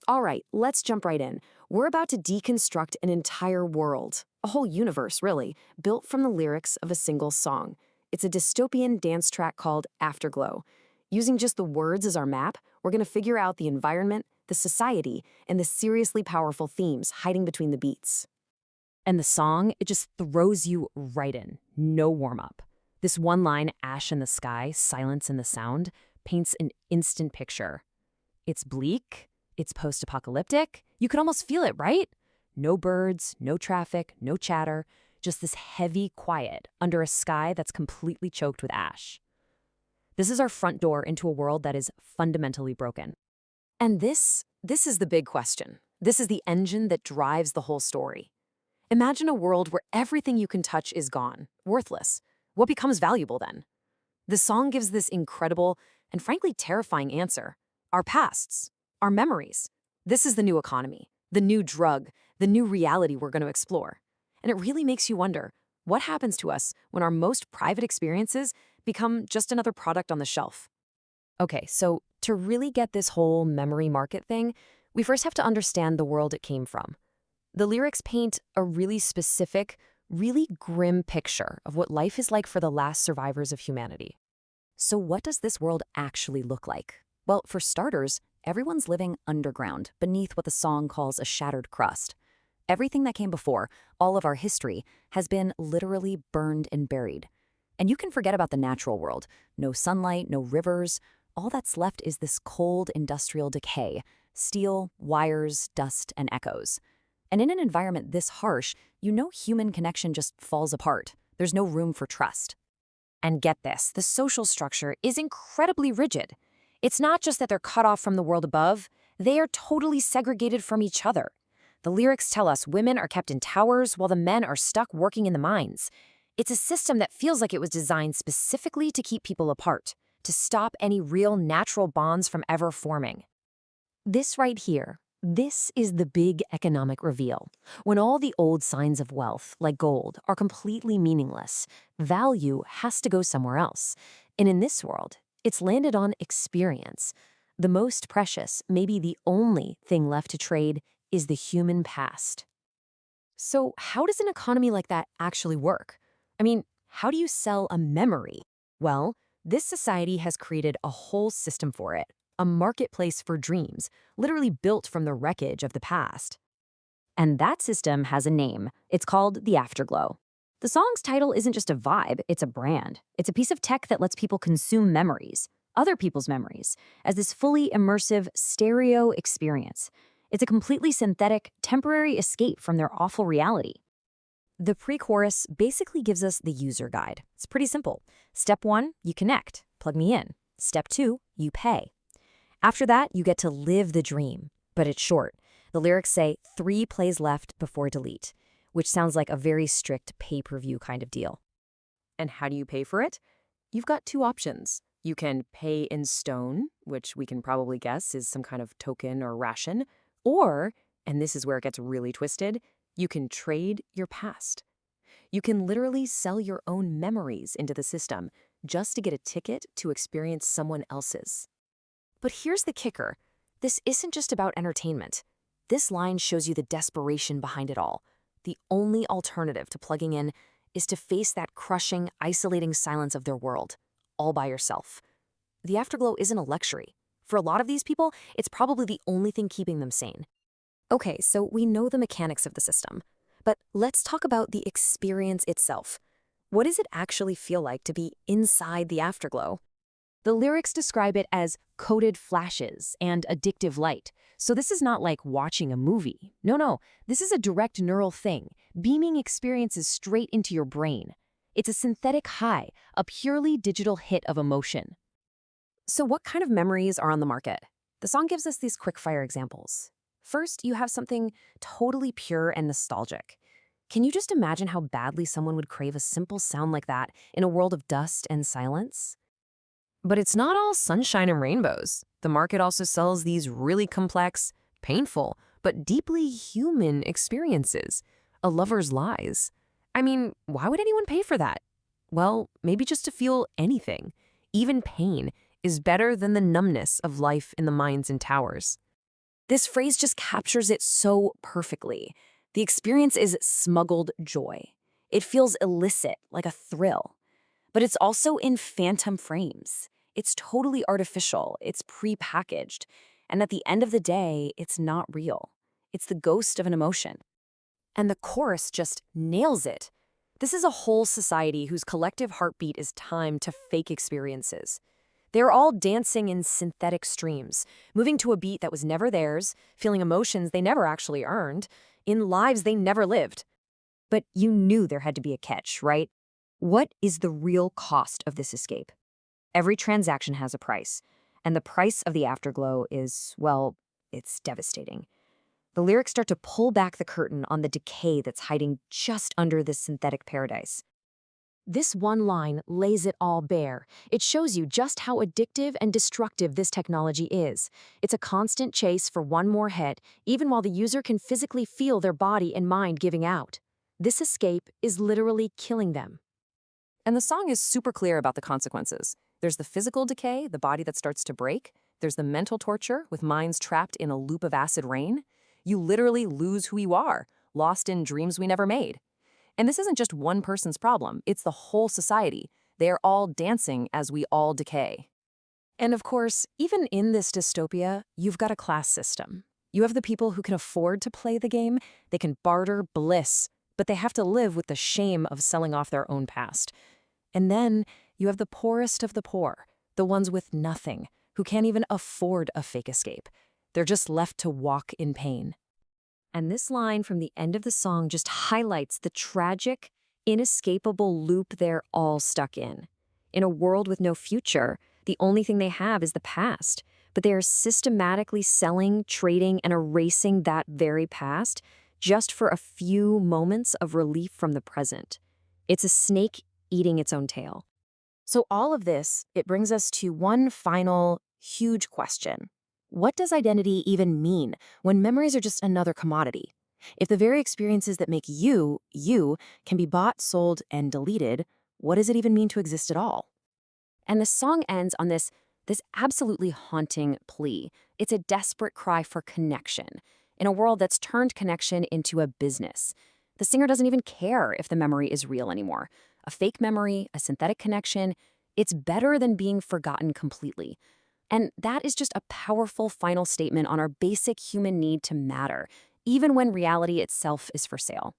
All right, let's jump right in. We're about to deconstruct an entire world, a whole universe, really, built from the lyrics of a single song. It's a dystopian dance track called Afterglow. Using just the words as our map, we're going to figure out the environment, the society, and the seriously powerful themes hiding between the beats. And the song, it just throws you right in. No warm up. This one line, ash in the sky, silence in the sound, paints an instant picture. It's bleak, it's post apocalyptic. You can almost feel it, right? No birds, no traffic, no chatter, just this heavy quiet under a sky that's completely choked with ash. This is our front door into a world that is fundamentally broken. And this is the big question. This is the engine that drives the whole story. Imagine a world where everything you can touch is gone, worthless. What becomes valuable then? The song gives this incredible and frankly terrifying answer. Our pasts, our memories. This is the new economy, the new drug, the new reality we're going to explore. And it really makes you wonder, what happens to us when our most private experiences become just another product on the shelf? Okay, so to really get this whole memory market thing, we first have to understand the world it came from. The lyrics paint a really specific, really grim picture of what life is like for the last survivors of humanity. So what does this world actually look like? Well, for starters, everyone's living underground, beneath what the song calls a shattered crust. Everything that came before, all of our history, has been literally burned and buried. And you can forget about the natural world. No sunlight, no rivers. All that's left is this cold industrial decay, steel, wires, dust, and echoes. And in an environment this harsh, you know human connection just falls apart. There's no room for trust. And get this, the social structure is incredibly rigid. It's not just that they're cut off from the world above, they are totally segregated from each other. The lyrics tell us women are kept in towers while the men are stuck working in the mines. It's a system that feels like it was designed specifically to keep people apart, to stop any real natural bonds from ever forming. This right here, this is the big economic reveal. When all the old signs of wealth, like gold, are completely meaningless, value has to go somewhere else. And in this world, it's landed on experience. The most precious, maybe the only thing left to trade, is the human past. So how does an economy like that actually work? I mean, how do you sell a memory? Well, this society has created a whole system for it. A marketplace for dreams, literally built from the wreckage of the past. And that system has a name. It's called the Afterglow. The song's title isn't just a vibe, it's a brand. It's a piece of tech that lets people consume memories, other people's memories, as this fully immersive stereo experience. It's a completely synthetic, temporary escape from their awful reality. The pre-chorus basically gives us the user guide. It's pretty simple. Step 1, you connect, plug me in. Step 2, you pay. After that, you get to live the dream, but it's short. The lyrics say 3 plays left before delete, which sounds like a very strict pay-per-view kind of deal. And how do you pay for it? You've got 2 options. You can pay in stone, which we can probably guess is some kind of token or ration, or, and this is where it gets really twisted, you can trade your past. You can literally sell your own memories into the system just to get a ticket to experience someone else's. But here's the kicker. This isn't just about entertainment. This line shows you the desperation behind it all. The only alternative to plugging in is to face that crushing, isolating silence of their world, all by yourself. The Afterglow isn't a luxury. For a lot of these people, it's probably the only thing keeping them sane. Okay, so we know the mechanics of the system, but let's talk about the experience itself. What does it actually feel like to be inside the Afterglow? The lyrics describe it as coded flashes and addictive light. So this is not like watching a movie. No, this is a direct neural thing, beaming experiences straight into your brain. It's a synthetic high, a purely digital hit of emotion. So what kind of memories are on the market? The song gives us these quick-fire examples. First, you have something totally pure and nostalgic. Can you just imagine how badly someone would crave a simple sound like that in a world of dust and silence? But it's not all sunshine and rainbows. The market also sells these really complex, painful, but deeply human experiences. A lover's lies. I mean, why would anyone pay for that? Well, maybe just to feel anything. Even pain is better than the numbness of life in the mines and towers. This phrase just captures it so perfectly. The experience is smuggled joy. It feels illicit, like a thrill. But it's also in phantom frames. It's totally artificial, it's pre-packaged, and at the end of the day, it's not real. It's the ghost of an emotion. And the chorus just nails it. This is a whole society whose collective heartbeat is timed to fake experiences. They're all dancing in synthetic streams, moving to a beat that was never theirs, feeling emotions they never actually earned, in lives they never lived. But you knew there had to be a catch, right? What is the real cost of this escape? Every transaction has a price, and the price of the afterglow is, well, it's devastating. The lyrics start to pull back the curtain on the decay that's hiding just under this synthetic paradise. This one line lays it all bare. It shows you just how addictive and destructive this technology is. It's a constant chase for one more hit, even while the user can physically feel their body and mind giving out. This escape is literally killing them. And the song is super clear about the consequences. There's the physical decay, the body that starts to break. There's the mental torture, with minds trapped in a loop of acid rain. You literally lose who you are, lost in dreams we never made. And this isn't just one person's problem, it's the whole society. They are all dancing as we all decay. And of course, even in this dystopia, you've got a class system. You have the people who can afford to play the game, they can barter bliss, but they have to live with the shame of selling off their own past. And then you have the poorest of the poor, the ones with nothing, who can't even afford a fake escape. They're just left to walk in pain. And this line from the end of the song just highlights the tragic, inescapable loop they're all stuck in. In a world with no future, the only thing they have is the past, but they are systematically selling, trading, and erasing that very past just for a few moments of relief from the present. It's a snake eating its own tail. So all of this, it brings us to one final, huge question. What does identity even mean when memories are just another commodity? If the very experiences that make you, you, can be bought, sold, and deleted, what does it even mean to exist at all? And the song ends on this absolutely haunting plea. It's a desperate cry for connection in a world that's turned connection into a business. The singer doesn't even care if the memory is real anymore. A fake memory, a synthetic connection, it's better than being forgotten completely. And that is just a powerful final statement on our basic human need to matter, even when reality itself is for sale.